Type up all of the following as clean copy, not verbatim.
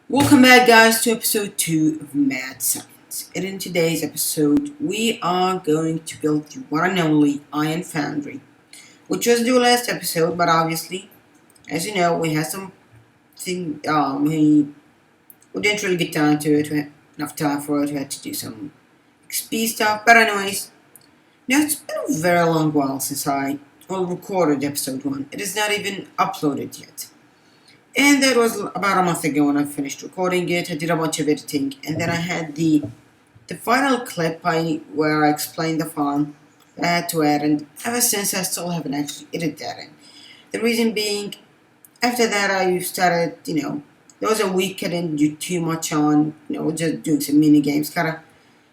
Welcome back, guys, to episode 2 of Mad Science. And in today's episode, we are going to build the one and only Iron Foundry, which was the last episode, but obviously, as you know, we had we didn't really get time to it, we had enough time for it, we had to do some XP stuff. But anyways, now it's been a very long while since I recorded episode 1. It is not even uploaded yet. And that was about a month ago when I finished recording it. I did a bunch of editing, and then I had the final clip where I explained the farm that I had to add, and ever since I still haven't actually edited that in. The reason being, after that I started, there was a week I didn't do too much on, just doing some mini games, kind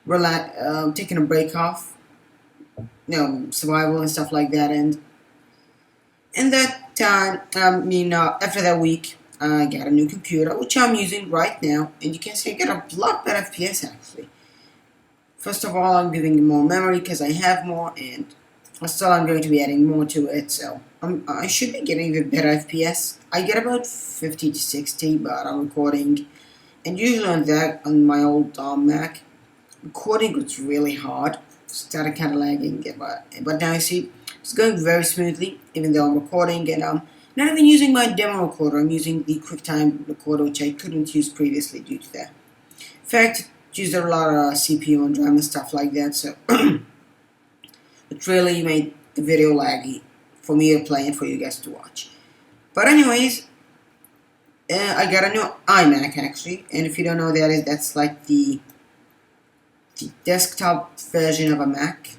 of taking a break off, survival and stuff like that, and that time, after that week, I got a new computer, which I'm using right now, and you can see I get a lot better FPS actually. First of all, I'm giving it more memory because I have more, and still I'm going to be adding more to it, so I should be getting even better FPS. I get about 50 to 60, but I'm recording, and usually on my old Mac, recording was really hard. Started kind of lagging, but now you see it's going very smoothly, even though I'm recording, and I'm not even using my demo recorder. I'm using the QuickTime recorder, which I couldn't use previously due to that. In fact, it used a lot of CPU and RAM and stuff like that, so it really made the video laggy for me to play and for you guys to watch. But anyways, I got a new iMac actually, and if you don't know what that is, that's like the desktop version of a Mac,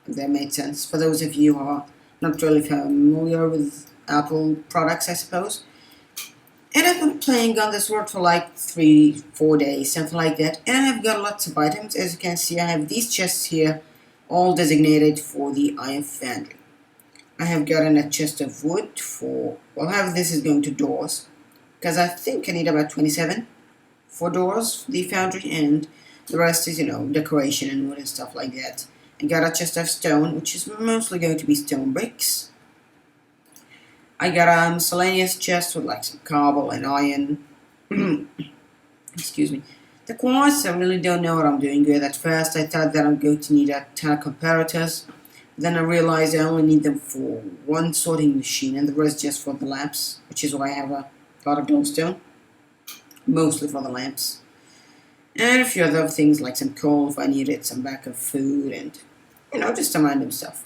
if that made sense. For those of you who are not really familiar with Apple products, I suppose. And I've been playing on this world for like 3-4 days, something like that. And I've got lots of items. As you can see, I have these chests here, all designated for the Iron Foundry. I have gotten a chest of wood this is going to doors, because I think I need about 27 for doors for the foundry, and the rest is, decoration and wood and stuff like that. I got a chest of stone, which is mostly going to be stone bricks. I got a miscellaneous chest with like some cobble and iron. Excuse me. The quartz, I really don't know what I'm doing with at first. I thought that I'm going to need a ton of comparators. Then I realized I only need them for one sorting machine, and the rest just for the lamps, which is why I have a lot of glowstone. Mostly for the lamps. And a few other things like some coal if I needed, some backup food, and just some random stuff.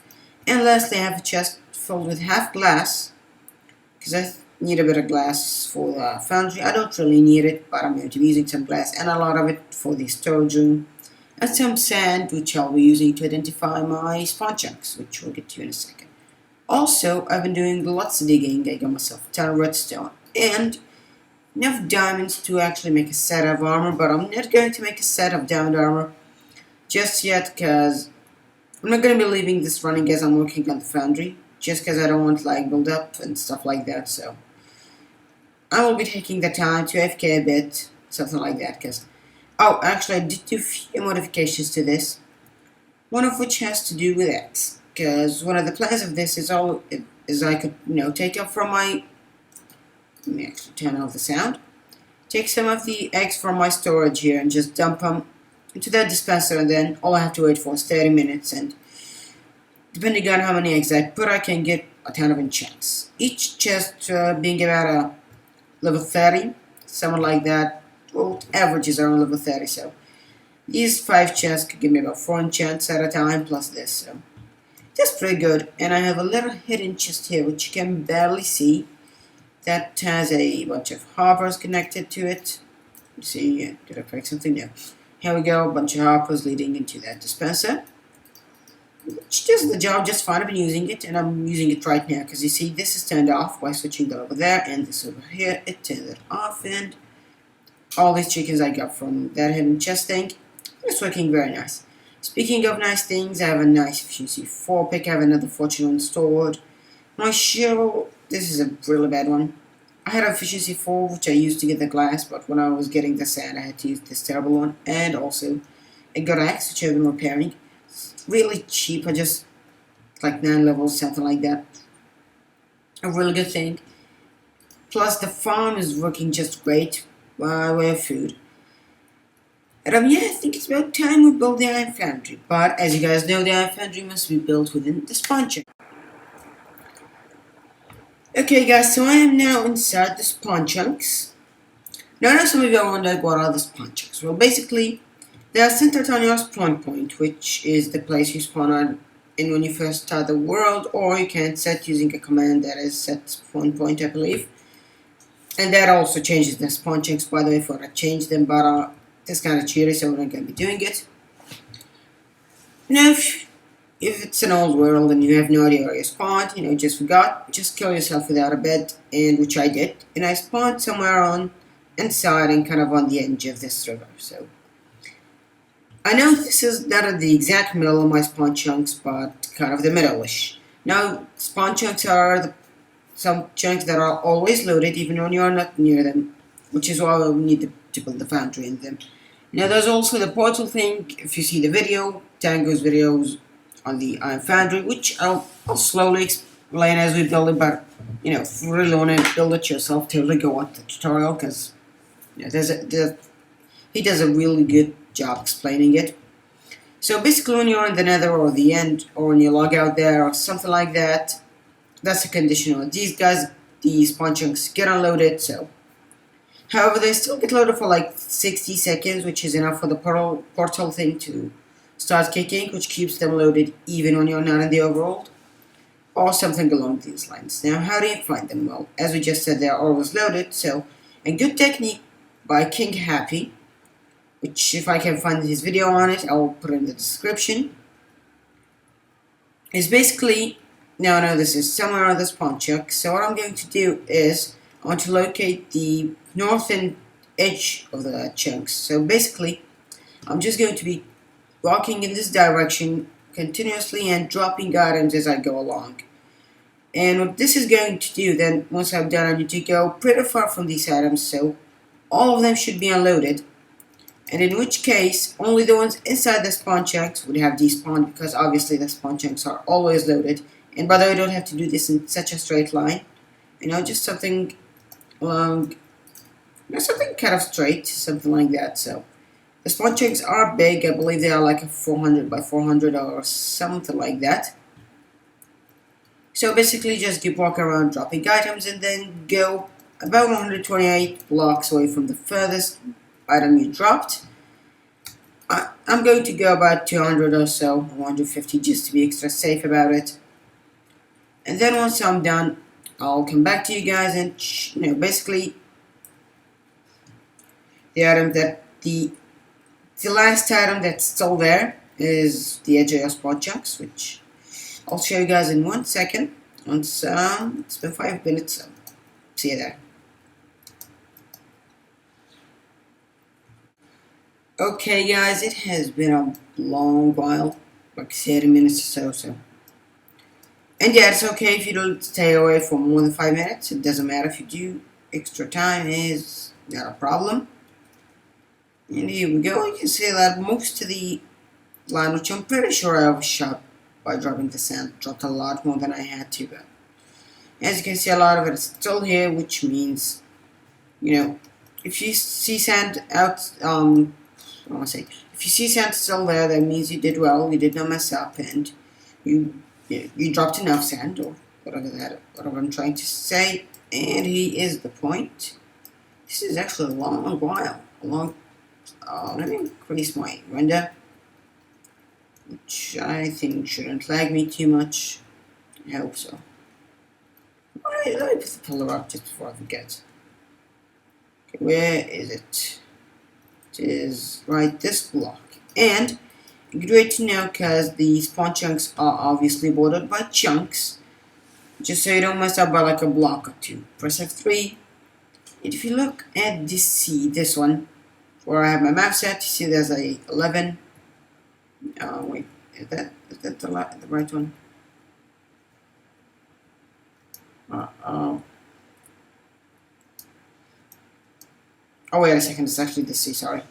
And lastly, I have a chest filled with half glass, because I need a bit of glass for the foundry. I don't really need it, but I'm going to be using some glass, and a lot of it for the storage room, and some sand, which I'll be using to identify my spawn chunks, which we'll get to in a second. Also, I've been doing lots of digging. I got myself a ton of redstone, and enough diamonds to actually make a set of armor, but I'm not going to make a set of diamond armor just yet, because I'm not going to be leaving this running as I'm working on the foundry, just because I don't want like build up and stuff like that. So I will be taking the time to AFK a bit, something like that, because actually I did do a few modifications to this, one of which has to do with eggs, because one of the plans of this is I could take up from my, let me actually turn off the sound. Take some of the eggs from my storage here and just dump them into that dispenser, and then all I have to wait for is 30 minutes, and depending on how many eggs I put, I can get a ton of enchants. Each chest being about a level 30, something like that. Well, averages are on level 30, so these 5 chests could give me about 4 enchants at a time, plus this, so that's pretty good. And I have a little hidden chest here, which you can barely see, that has a bunch of hoppers connected to it. Let's see, did I break something? No. Here we go, a bunch of hoppers leading into that dispenser, which does the job just fine. I've been using it, and I'm using it right now, because you see this is turned off by switching that over there, and this over here, it turns it off, and all these chickens I got from that hidden chest thing, it's working very nice. Speaking of nice things, I have a nice efficiency 4 pick, I have another fortune one stored. My shovel, this is a really bad one. I had efficiency 4, which I used to get the glass, but when I was getting the sand, I had to use this terrible one. And also, a good axe, which I've been repairing. It's really cheap, I just, like 9 levels, something like that. A really good thing. Plus, the farm is working just great. by way of food. And yeah, I think it's about time we build the Iron Foundry. But as you guys know, the Iron Foundry must be built within the spawn chunk. Okay guys, so I am now inside the spawn chunks. Now I know some of you are wondering what are the spawn chunks. Well, basically, they are centered on your spawn point, which is the place you spawn on in when you first start the world, or you can set using a command that is set spawn point, I believe. And that also changes the spawn chunks, by the way, for I change them, but it's kind of cheaty, so we're not going to be doing it. Now, if it's an old world and you have no idea where you spawned, just forgot, just kill yourself without a bed, and which I did. And I spawned somewhere on inside and kind of on the edge of this river, so I know this is not at the exact middle of my spawn chunks, but kind of the middle-ish. Now, spawn chunks are some chunks that are always loaded even when you are not near them, which is why we need to build the foundry in them. Now, there's also the portal thing. If you see the video, Tango's videos on the Iron Foundry, which I'll slowly explain as we build it, but if you really want to build it yourself, totally go on the tutorial, because he does a really good job explaining it. So basically, when you're in the nether or the end, or when you log out there or something like that, that's a conditional. These guys, the spawn chunks, get unloaded. So, however, they still get loaded for like 60 seconds, which is enough for the portal thing to start kicking, which keeps them loaded even when you're not in the overworld, or something along these lines. Now, how do you find them? Well, as we just said, they're always loaded. So, a good technique by King Happy, which if I can find his video on it, I'll put it in the description, is basically, now I know this is somewhere on the spawn chunk, so what I'm going to do is, I want to locate the northern edge of the chunks. So basically, I'm just going to be walking in this direction continuously and dropping items as I go along. And what this is going to do then, once I'm done, I need to go pretty far from these items, so all of them should be unloaded. And in which case, only the ones inside the spawn chunks would have despawned, because obviously the spawn chunks are always loaded. And by the way, you don't have to do this in such a straight line. Just something along, something kind of straight, something like that. So the spawn chunks are big. I believe they are like a 400 by 400 or something like that. So basically, just keep walking around dropping items, and then go about 128 blocks away from the furthest item you dropped. I'm going to go about 200 or so, 150, just to be extra safe about it. And then once I'm done, I'll come back to you guys and basically the item that the last item that's still there is the edge of your spawn chunks, which I'll show you guys in 1 second. Once it's been 5 minutes, so see you there. Okay guys, it has been a long while, like 30 minutes or so. And yeah, it's okay if you don't stay away for more than 5 minutes. It doesn't matter if you do. Extra time is not a problem. And here we go. You can see that most of the line, which I'm pretty sure I overshot by dropping the sand. Dropped a lot more than I had to, but as you can see, a lot of it is still here, which means, if you see sand out, if you see sand still there, that means you did well, you did not mess up, and you dropped enough sand, or whatever I'm trying to say. And here is the point. This is actually a long while. Let me increase my render, which I think shouldn't lag me too much. I hope so. Let me put the pillar up just before I forget. Okay, where is it? It is right this block. And great to know, because the spawn chunks are obviously bordered by chunks, just so you don't mess up by like a block or two. Press F3, and if you look at this one, where I have my map set, you see there's a 11. Wait, is that the right one? Oh wait a second, it's actually the C, sorry.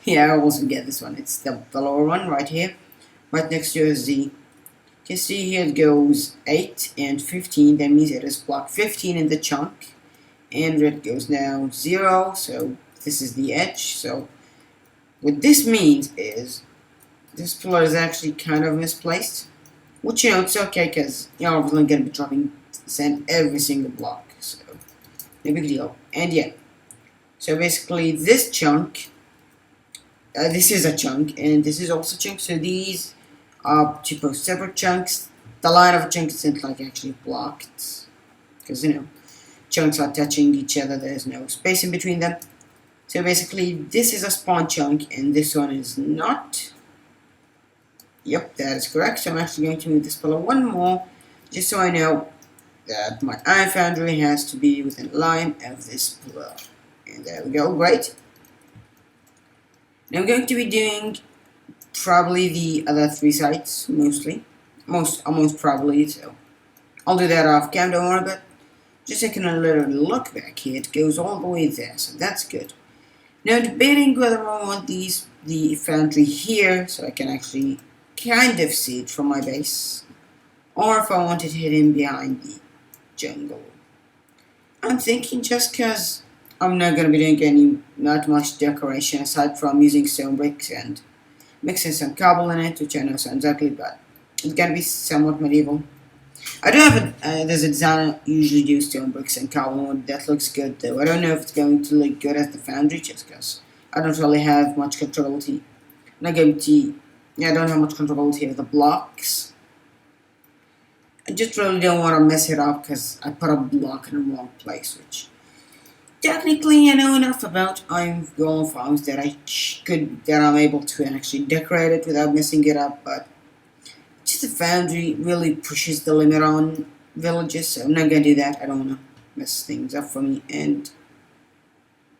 Yeah, I almost forget this one. It's the lower one right here. Right next to it is the, you can see here it goes 8 and 15. That means it is block 15 in the chunk. And red goes now 0, so this is the edge. So what this means is this pillar is actually kind of misplaced, which, you know, it's okay because you're only going to be dropping sand every single block, so no big deal. And yeah, so basically this chunk, this is a chunk, and this is also a chunk, so these are supposed separate chunks. The line of a chunk isn't like actually blocked, because, you know, chunks are touching each other, there's no space in between them. So basically this is a spawn chunk, and this one is not. Yep, that is correct. So I'm actually going to move this pillar one more, just so I know that my Iron Foundry has to be within line of this pillar. And there we go, great. Now I'm going to be doing probably the other 3 sides, almost probably, so I'll do that off cam, don't worry, but just taking a little look back here, it goes all the way there, so that's good. Now debating whether I want the foundry here, so I can actually kind of see it from my base, or if I want it hidden behind the jungle. I'm thinking just because I'm not going to be doing not much decoration aside from using stone bricks and mixing some cobble in it, which I know sounds ugly, but it's going to be somewhat medieval. I do have there's a designer usually do stone bricks and cobble wood that looks good, though I don't know if it's going to look good as the foundry, just because I don't really have much controllability. I don't have much controllability over the blocks. I just really don't want to mess it up because I put a block in the wrong place, which technically I know enough about Iron Farms that I'm able to actually decorate it without messing it up, but just the foundry really pushes the limit on villages, so I'm not gonna do that. I don't wanna mess things up for me. And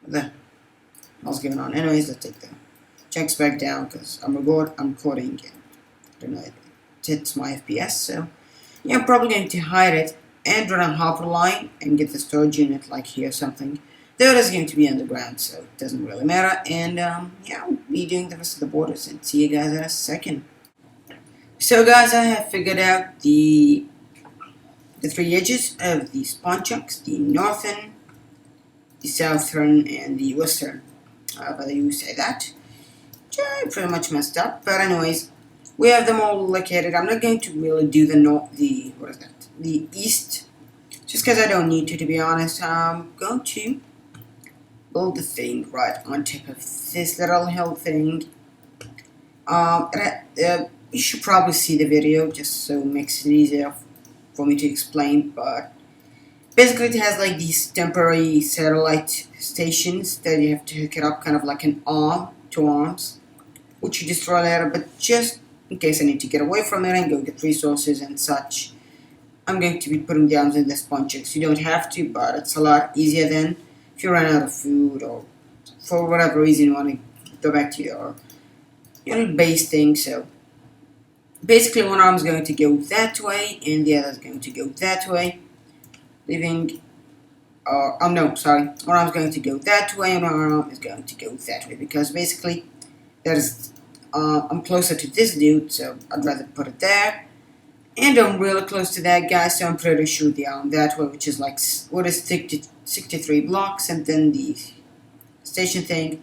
what the hell's going on? Anyways, let's take the checks back down because I'm recording and I don't know, it hits my FPS, so yeah, I'm probably going to hide it and run a hopper line and get the storage unit like here or something. Though it is going to be underground, so it doesn't really matter. And yeah, I'll be doing the rest of the borders and see you guys in a second. So guys, I have figured out the 3 edges of the spawn chunks, the northern, the southern, and the western, however you say that. I pretty much messed up, but anyways, we have them all located. I'm not going to really do the east, just because I don't need to be honest. I'm going to build the thing right on top of this little hill thing. You should probably see the video just so it makes it easier for me to explain, but basically it has like these temporary satellite stations that you have to hook it up, kind of like an arm, 2 arms, which you destroy later, but just in case I need to get away from it and go get resources and such, I'm going to be putting down in the spawn chunks. You don't have to, but it's a lot easier than if you run out of food or for whatever reason you want to go back to your base thing. So basically one arm is going to go that way and the other is going to go that way, leaving one arm is going to go that way and one arm is going to go that way, because basically I'm closer to this dude, so I'd rather put it there. And I'm really close to that guy, so I'm pretty sure the arm that way, which is like 63 blocks, and then the station thing.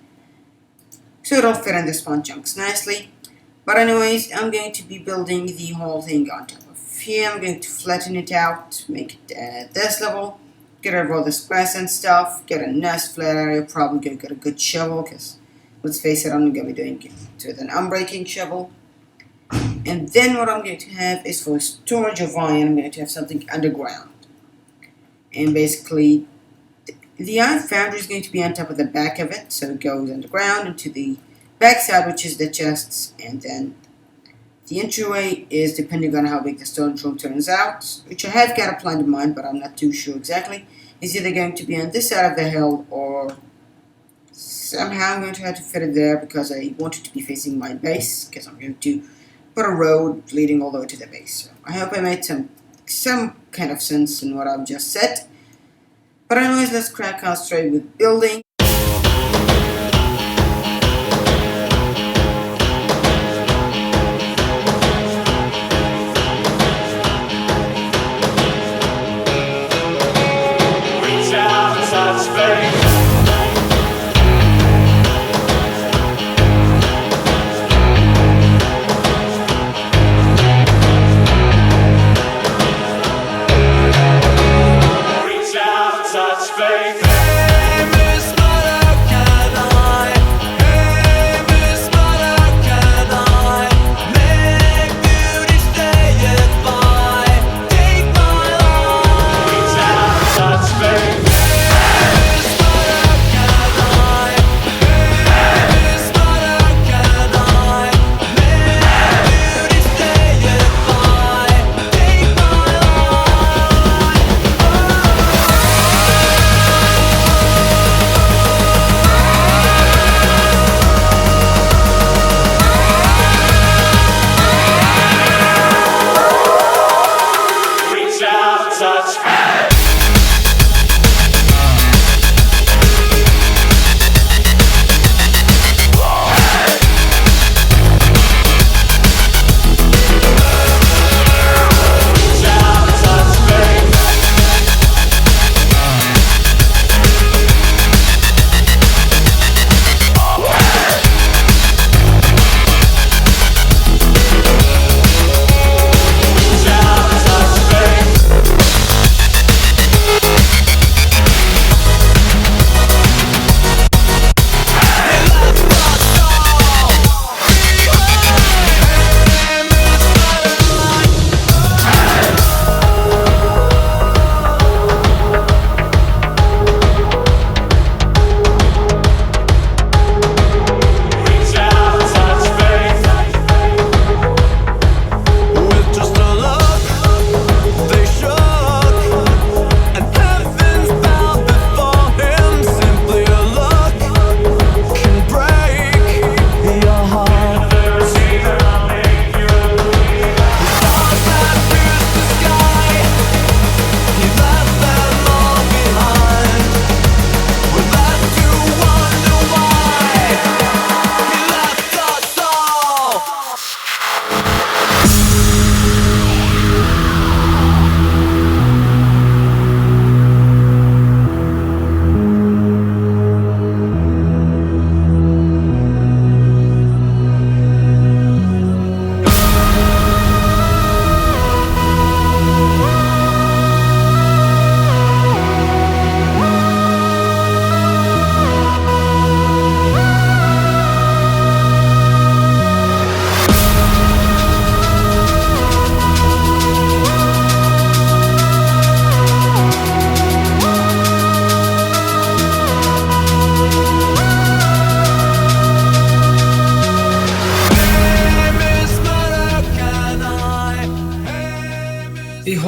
So it'll fit in the spawn chunks nicely. But anyways, I'm going to be building the whole thing on top of here. I'm going to flatten it out, make it at this level, get rid of all this grass and stuff, get a nice flat area, probably go get a good shovel, because let's face it, I'm going to be doing it with an unbreaking shovel. And then what I'm going to have is for storage of iron, I'm going to have something underground. And basically, the Iron Foundry is going to be on top of the back of it, so it goes underground into the back side, which is the chests, and then the entryway is depending on how big the storage room turns out, which I have got a plan in mind, but I'm not too sure exactly. It's either going to be on this side of the hill, or somehow I'm going to have to fit it there because I want it to be facing my base, because I'm going to put a road leading all the way to the base. So I hope I made some kind of sense in what I've just said. But anyways, let's crack on straight with building.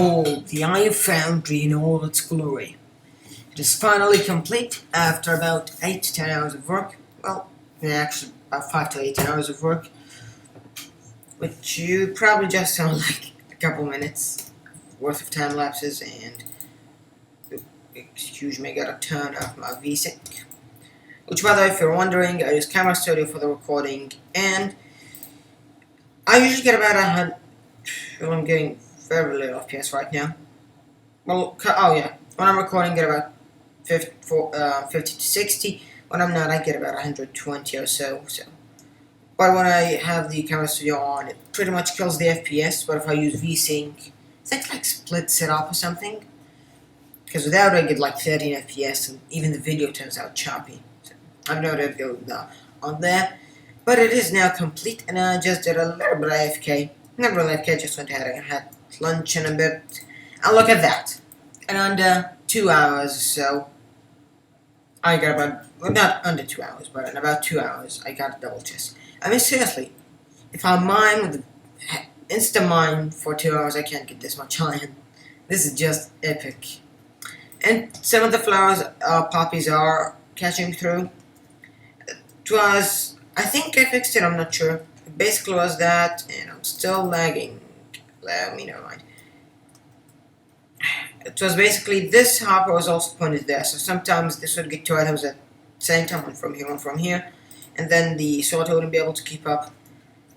Behold, the Iron Foundry in all its glory. It is finally complete after about 8 to 10 hours of work. Well, actually about 5 to 8 hours of work, which you probably just sound like a couple minutes worth of time lapses. And excuse me, I gotta turn off my VSync. Which, by the way, if you're wondering, I use Camera Studio for the recording, and I usually get about 100. Well, I'm getting very little FPS right now. Well, oh yeah, when I'm recording, I get about 50 to 60. When I'm not, I get about 120 or so. But when I have the Camera Studio on, it pretty much kills the FPS. But if I use VSync, it's like splits it up or something. Because without it, I get like 13 FPS, and even the video turns out choppy. So I have no idea to go on there. But it is now complete, and I just did a little bit of AFK. Not really AFK, just went ahead and had lunch in a bit. And look at that. In under 2 hours or so, I got about, well, not under 2 hours, but in about 2 hours, I got a double chest. I mean, seriously, if I mine with the Insta mine for 2 hours, I can't get this much iron. This is just epic. And some of the flowers, poppies are catching through. It was, I think I fixed it, I'm not sure. It basically was that, and I'm still lagging. Let me never mind. It was basically, this hopper was also pointed there, so sometimes this would get 2 items at the same time, one from here, and then the sorter wouldn't be able to keep up.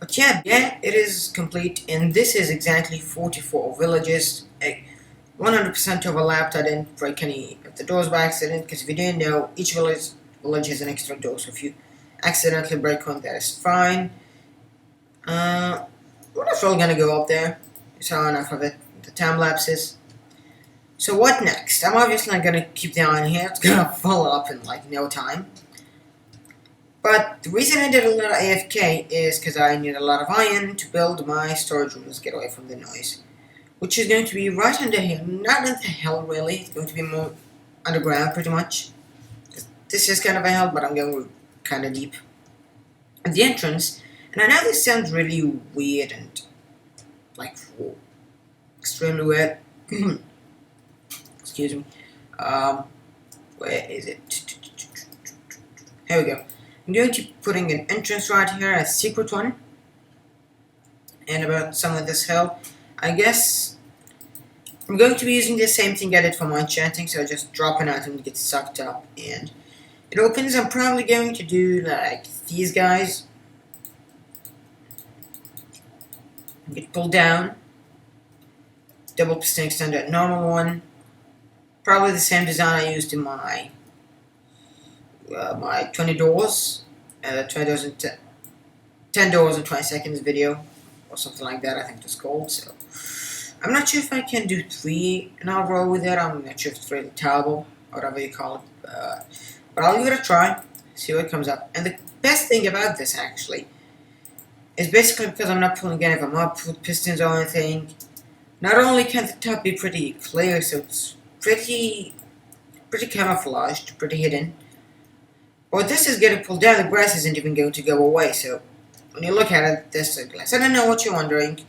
But yeah, it is complete, and this is exactly 44 villages. 100% overlapped. I didn't break any of the doors by accident, because if you didn't know, each village has an extra door, so if you accidentally break one, that is fine. We're not really gonna go up there. You saw enough of it, the time lapses. So what next? I'm obviously not gonna keep the iron here, it's gonna fall up in like no time. But the reason I did a little AFK is because I need a lot of iron to build my storage rooms, get away from the noise. Which is going to be right under here, not in the hill really, it's going to be more underground pretty much. This is kind of a hill, but I'm going kind of deep. At the entrance, and I know this sounds really weird and like extremely weird. Excuse me. Where is it? Here we go. I'm going to be putting an entrance right here, a secret one. And about some of this hill, I guess I'm going to be using the same thing I did for my enchanting, so I just drop an item to get sucked up, and it opens. I'm probably going to do like these guys. Get pulled down. Double piston extender, normal one. Probably the same design I used in my my 20 doors, 20 doors and 10 doors in 20 seconds video, or something like that. I think it was called. So I'm not sure if I can do 3 in a row with it. I'm not sure if it's really terrible, or whatever you call it. But I'll give it a try, see what comes up. And the best thing about this actually is basically because I'm not pulling any of them up with pistons or anything. Not only can the top be pretty clear, so it's pretty camouflaged, pretty hidden. But this is getting pulled down, the grass isn't even going to go away, so when you look at it, there's a glass. I don't know what you're wondering.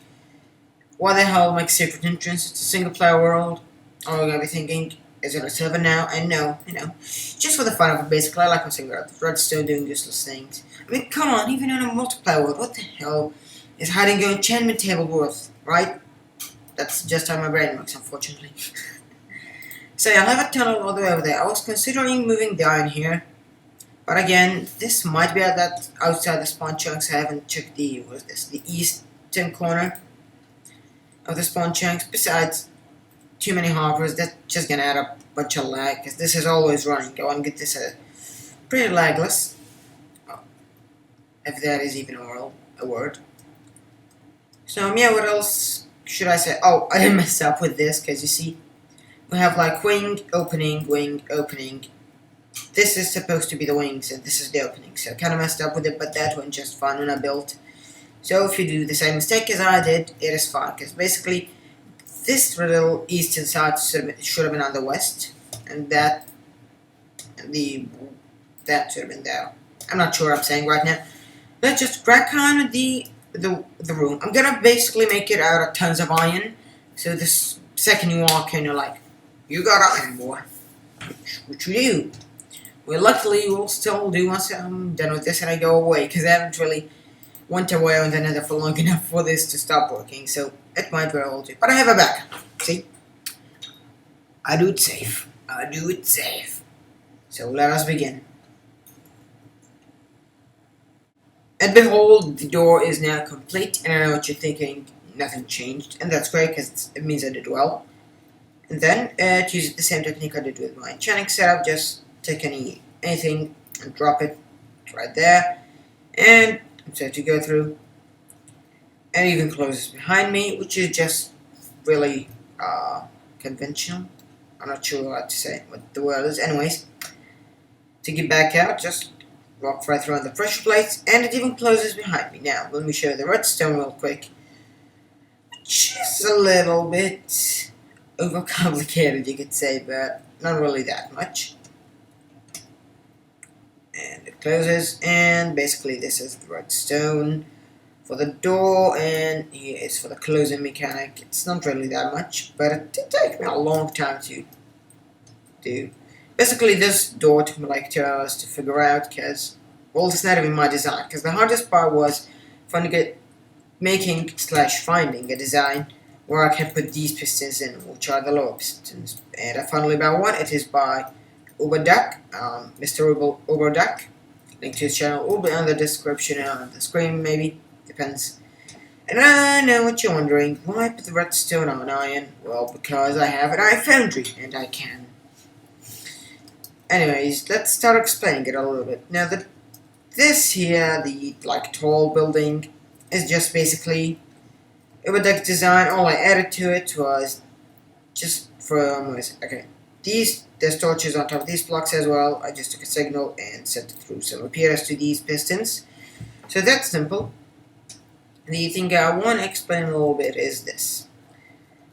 Why the hell make secret entrance? It's a single player world. Or you're gonna be thinking, is it a server now? And no, just for the fun of it, basically. I like when single redstone doing useless things. I mean, come on, even in a multiplayer world, what the hell is hiding your enchantment table worth, right? That's just how my brain works, unfortunately. So yeah, I'll have a tunnel all the way over there. I was considering moving the iron here, but again, this might be at that outside the spawn chunks. I haven't checked the eastern corner of the spawn chunks. Besides, too many hoppers, that's just gonna add up a bunch of lag, because this is always running. I want to get this pretty lagless, if that is even a word. So yeah, what else should I say? Oh, I didn't mess up with this, because you see, we have like wing, opening, wing, opening. This is supposed to be the wings, and this is the opening. So I kind of messed up with it, but that went just fine when I built. So if you do the same mistake as I did, it is fine, because basically this little eastern side should have been on the west, and that should have been there. I'm not sure what I'm saying right now. Let's just crack on the room. I'm gonna basically make it out of tons of iron. So this second you walk in, you're like, you got iron, boy. Which we do. Well, luckily, we'll still do once I'm done with this and I go away, because I haven't really went away on the nether for long enough for this to stop working, so it might very well do. But I have a backup. See? I do it safe. I do it safe. So let us begin. And behold, the door is now complete, and I know what you're thinking, nothing changed, and that's great, because it means I did well. And then, to use the same technique I did with my enchanting setup, just take anything and drop it right there, and so to go through, and even closes behind me, which is just really conventional. I'm not sure what to say, what the word is. Anyways, to get back out, just walk right through on the pressure plates, and it even closes behind me. Now, let me show you the redstone real quick, which is a little bit overcomplicated, you could say, but not really that much. And it closes, and basically this is the redstone for the door, and here is for the closing mechanic. It's not really that much, but it did take me a long time to do. Basically, this door took me like 2 hours to figure out, because, well, it's not even my design, because the hardest part was finding a design where I can put these pistons in, which are the lower pistons. And I finally found one. It is by mruberduck, Mr. mruberduck. Link to his channel will be on the description and on the screen, maybe. Depends. And I know what you're wondering. Why put the redstone on iron? Well, because I have an Iron Foundry, and I can. Anyways, let's start explaining it a little bit. Now, this here, the tall building, is just basically mruberduck design. All I added to it was just from there's torches on top of these blocks as well. I just took a signal and sent it through some repeaters to these pistons. So that's simple. The thing I want to explain a little bit is this.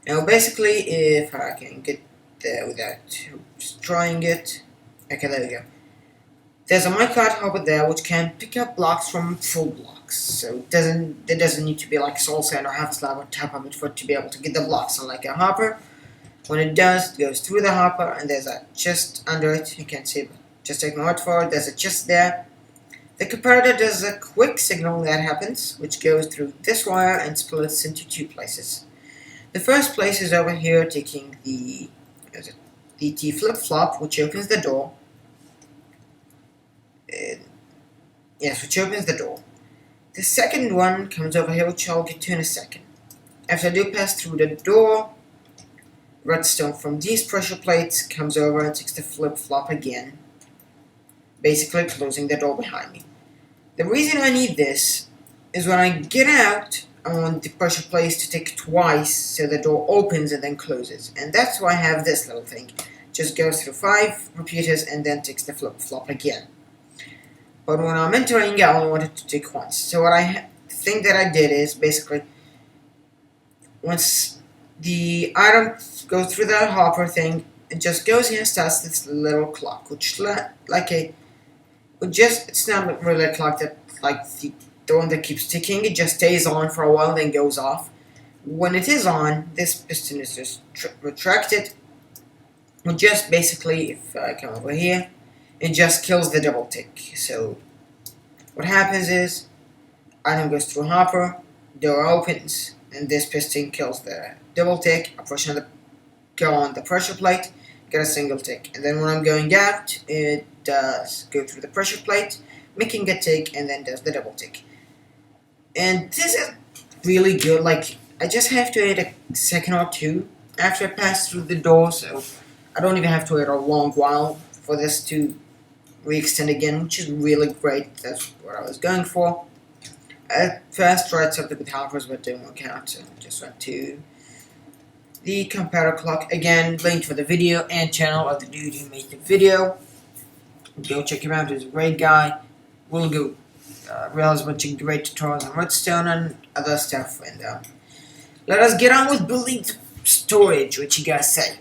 Now, basically, if I can get there without destroying it. Okay, there we go. There's a minecart hopper there which can pick up blocks from full blocks. So there doesn't need to be like soul sand or half slab on top of it for it to be able to get the blocks. Unlike a hopper, when it does, it goes through the hopper, and there's a chest under it. You can't see it, but just take my word for it. There's a chest there. The comparator does a quick signal that happens, which goes through this wire and splits into 2 places. The first place is over here, taking the T flip-flop, which opens the door. Which opens the door. The second one comes over here, which I'll get to in a second. After I do pass through the door, redstone from these pressure plates comes over and takes the flip-flop again, basically closing the door behind me. The reason I need this is when I get out, I want the pressure plates to tick twice so the door opens and then closes. And that's why I have this little thing. Just goes through 5 repeaters and then takes the flip-flop again. But when I'm entering, I only want it to tick once. So what I think that I did is basically, once the item goes through the hopper thing, it just goes here and starts this little clock, which it's not really a clock that the one that keeps ticking. It just stays on for a while and then goes off. When it is on, this piston is just retracted. Well, just basically, if I come over here, it just kills the double tick. So what happens is, item goes through hopper, door opens, and this piston kills the double tick. I push go on the pressure plate, get a single tick, and then when I'm going out, it does go through the pressure plate, making a tick, and then does the double tick. And this is really good. I just have to wait a second or two after I pass through the door, so I don't even have to wait a long while for this to re-extend again, which is really great. That's what I was going for. I first tried something with hoppers, but didn't work out, so I just went to the comparator clock. Again, link for the video and channel of the dude who made the video. Go check him out. He's a great guy. We'll go realize a bunch of great tutorials on redstone and other stuff. And let us get on with building storage. What you guys say?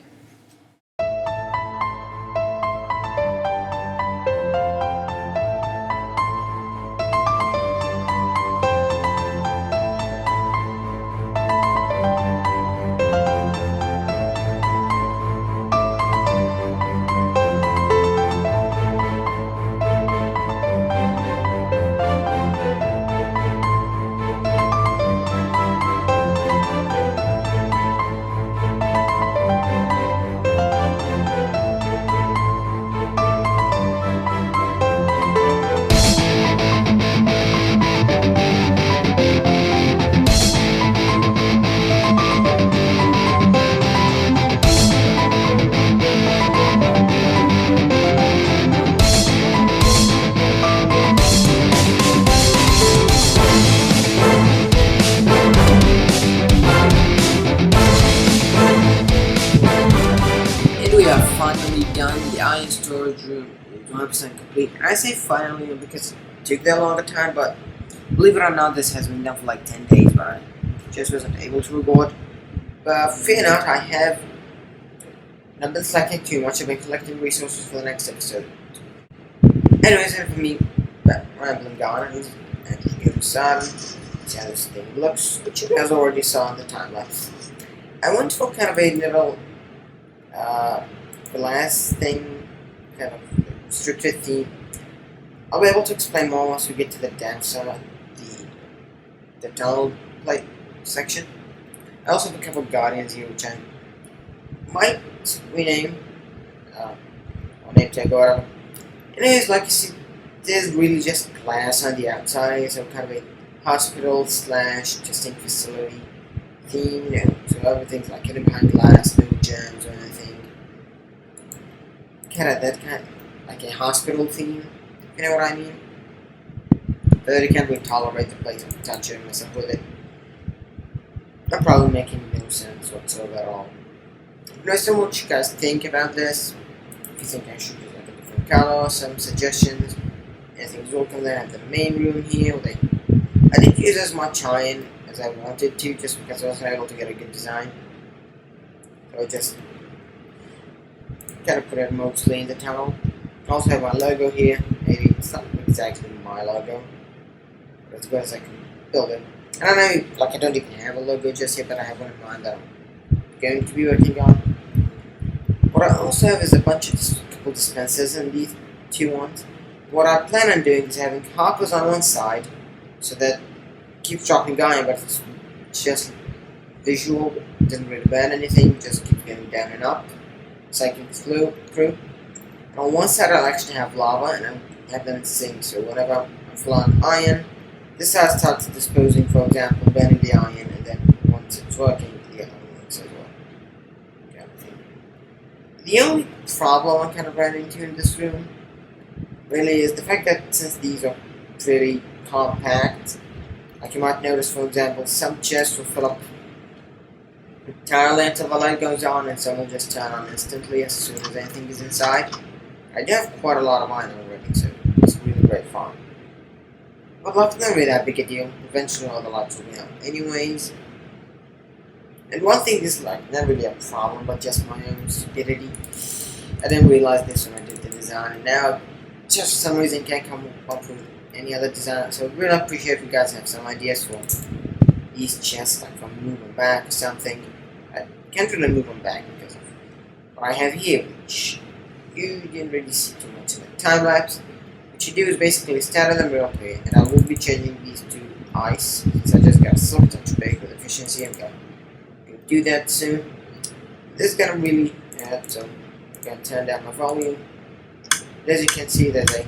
100% complete. I say finally because it took that longer time, but believe it or not, this has been done for like 10 days, but I just wasn't able to record. But fear not, I have not been slacking too much. I've been collecting resources for the next episode. Anyways, enough of me rambling on and just go inside and see how this thing looks, which you guys already saw in the time lapse. I went for kind of a little glass thing, kind of restricted theme. I'll be able to explain more once we get to the downside, the tunnel plate section. I also have a couple of guardians here, which I might rename, or name tag or whatever. Anyways, like you see, there's really just glass on the outside, so kind of a hospital / testing facility theme, so everything's like hidden behind glass, no germs or anything. Kind of that kind, like a hospital theme, you know what I mean? But they can't really tolerate the place and touch it and mess up with it. I'm probably making no sense whatsoever at all. Let me know what you guys think about this. If you think I should do like a different color, some suggestions. Anything's welcome there. I have the main room here. I didn't use as much iron as I wanted to, just because I wasn't able to get a good design. So I just kind of put it mostly in the tunnel. I also have my logo here. Maybe it's not exactly my logo, but as good as I can build it. And I know, like, I don't even have a logo just yet, but I have one in mind that I'm going to be working on. What I also have is a bunch of couple dispensers in these two ones. What I plan on doing is having hoppers on one side, so that it keeps dropping iron, but it's just visual, it doesn't really burn anything, just keeps going down and up, so I can flow through. And on one side I'll actually have lava, and I'll have them in sync, so whenever I'm full on iron, this side starts disposing, for example, burning the iron, and then once it's working, the other one works as well. Kind of thing. The only problem I kind of ran into in this room really is the fact that since these are pretty compact, like you might notice, for example, some chests will fill up entirely until the light goes on, and some will just turn on instantly as soon as anything is inside. I do have quite a lot of iron already, so it's really great fun. But that's not really that big a deal. Eventually all the lights will be on anyways. And one thing is like not really a problem, but just my own stupidity. I didn't realize this when I did the design, and now just for some reason can't come up with any other design. So I'd really appreciate if you guys have some ideas for these chests, like if I'm moving back or something. I can't really move them back because of what I have here, which you didn't really see too much in the time lapse. What you do is basically start in the middle here, and I will be changing these to ice, since I just got some touch base with efficiency. I'm gonna do that soon. This is gonna really add, so I'm gonna turn down my volume. As you can see, there's a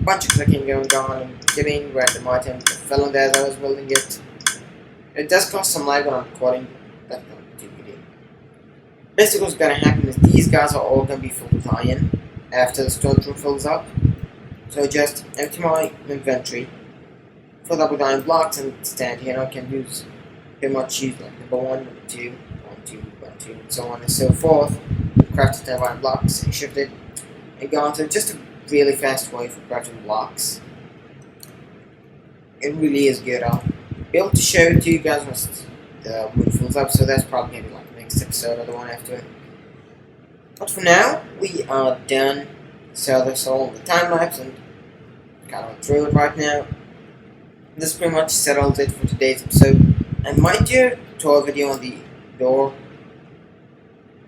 bunch of clicking going on and getting random items that fell on there as I was building it. It does cost some lag when I'm recording. That's not a big deal. Basically what's gonna happen is these guys are all gonna be full with iron after the storage room fills up. So just empty my inventory, fill up with iron blocks, and stand here, and I can pretty much use like number 1, number 2, 1, 2, 1, 2, and so on and so forth. Craft a ton of iron blocks, and shift it, and go on to just a really fast way for crafting blocks. It really is good. I'll be able to show it to you guys once the wood fills up, so that's probably maybe like the next episode or the one after it. But for now, we are done. So that's all the time lapse, and kind of through it right now. This pretty much settles it for today's episode. I might do a tutorial video on the door.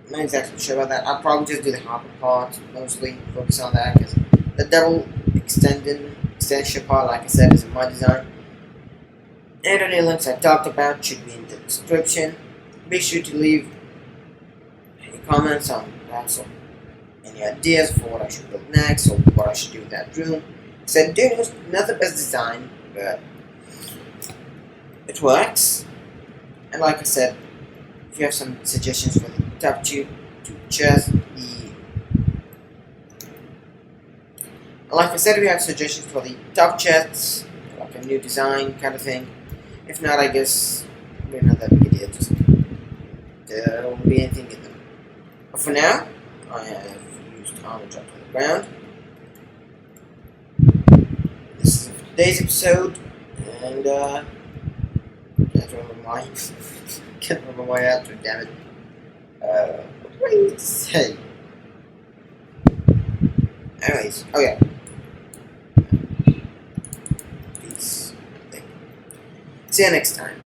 I'm not exactly sure about that. I'll probably just do the hopper part, mostly focus on that, because the double extension part, like I said, is in my design. And any links I talked about should be in the description. Be sure to leave any comments on that, so any ideas for what I should build next, or what I should do with that room. So doing was not the best design, but it works. And like I said, if you have some suggestions for the top two chests, like I said, if you have suggestions for the top chests, like a new design kind of thing. If not, I guess we're not that big a deal, just there won't be anything in them. But for now, I have used armor drop to the ground. today's episode, and can't remember my can't remember my outro. Damn it. What do I need to say? Anyways, okay. Peace. See you next time.